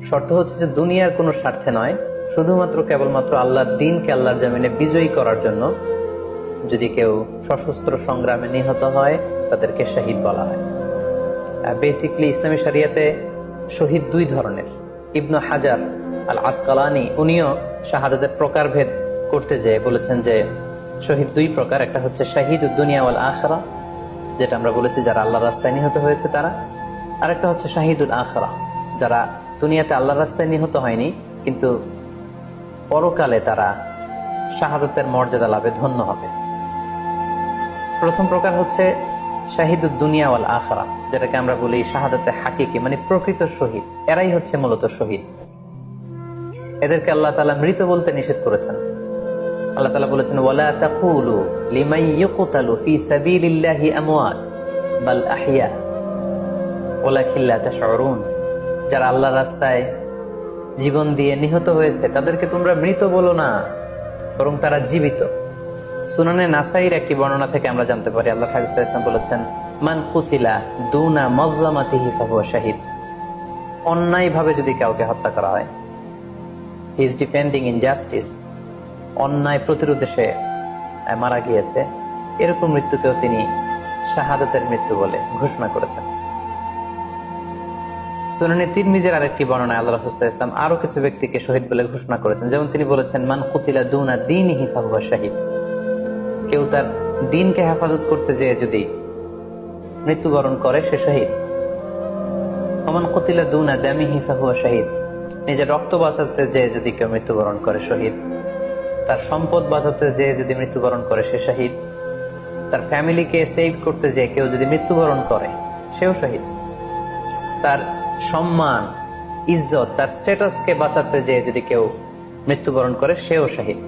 শর্ত হচ্ছে যে দুনিয়ার কোনো স্বার্থে নয়, শুধুমাত্র কেবলমাত্র আল্লাহর দিনকে আল্লাহর জমিনে বিজয়ী করার জন্য যদি কেউ সশস্ত্র সংগ্রামে নিহত হয় তাদেরকে শহীদ বলা হয়। বেসিকলি ইসলামী শরিয়াতে শহীদ দুই ধরনের। ইবনু হাজার আল আসকালানি উনিও শাহাদাতের প্রকারভেদ করতে যেয়ে বলেছেন যে শহীদ দুই প্রকার। একটা হচ্ছে শাহিদুদ দুনিয়া ওয়াল আখিরা, যেটা আমরা বলেছি যারা আল্লাহর রাস্তায় নিহত হয়েছে তারা। আর একটা হচ্ছে শাহিদুল আখিরা, যারা দুনিয়াতে আল্লাহর রাস্তায় নিহত হয়নি কিন্তু পরকালে তারা শাহাদাতের মর্যাদা লাভে ধন্য হবে। প্রথম প্রকার হচ্ছে শাহিদুদ দুনিয়া ওয়াল আখিরা, যেটাকে আমরা বলি শাহাদাতে হাকিকি, মানে প্রকৃত শহীদ। এরাই হচ্ছে মূলত শহীদ। এদেরকে আল্লাহ তাআলা মৃত বলতে নিষেধ করেছেন। আল্লাহ তাআলা বলেছেন, ওয়ালা তাকুলু লিমান ইউকতালু ফি সাবিলিল্লাহি আমওয়াত বাল আহইয়া ওয়ালাকিন লা তাশউরুন। যারা আল্লাহর রাস্তায় জীবন দিয়ে নিহত হয়েছে তাদেরকে তোমরা মৃত বলো না, বরং তারা জীবিত। সুনানে নাসাইর একটি বর্ণনা থেকে আমরা জানতে পারি, আল্লাহ হাবিব সাল্লাল্লাহু আলাইহি ওয়াসাল্লাম বলেছেন, মান কুতিলা দুনা মাযলামাতিহি ফাহুয়া শাহীদ। অন্যায় ভাবে যদি কাউকে হত্যা করা হয়, হি ইজ ডিফেন্ডিং ইনজাস্টিস, অন্যায় প্রতিরোধে সে মারা গিয়েছে, এরকম মৃত্যুকেও তিনি শাহাদাতের মৃত্যু বলে ঘোষণা করেছেন। সুনানে তিরমিজির আরেকটি বর্ণনায় আল্লাহ রাসূল সাল্লাল্লাহু আলাইহি ওয়াসাল্লাম আরো কিছু ব্যক্তিকে শহীদ বলে ঘোষণা করেছেন। যেমন তিনি বলেছেন, মান কুতিলা দুনা দীনিহি ফাহুয়া শাহীদ। কেউ তার দিনকে হেফাজত করতে যেয়ে যদি মৃত্যুবরণ করে সে শহীদ। ওমান কুতিলা দুনা দামিহি ফাহুয়া শাহীদ। নিজের রক্ত বাঁচাতে যেয়ে যদি কেউ মৃত্যুবরণ করে শহীদ। তার সম্পদ বাঁচাতে যেয়ে যদি মৃত্যুবরণ করে সে শহীদ। তার ফ্যামিলিকে সেভ করতে যেয়ে কেউ যদি মৃত্যুবরণ করে সেও শহীদ। তার সম্মান, ইজ্জত, তার স্ট্যাটাসকে বাঁচাতে যেয়ে যদি কেউ মৃত্যুবরণ করে সেও শহীদ।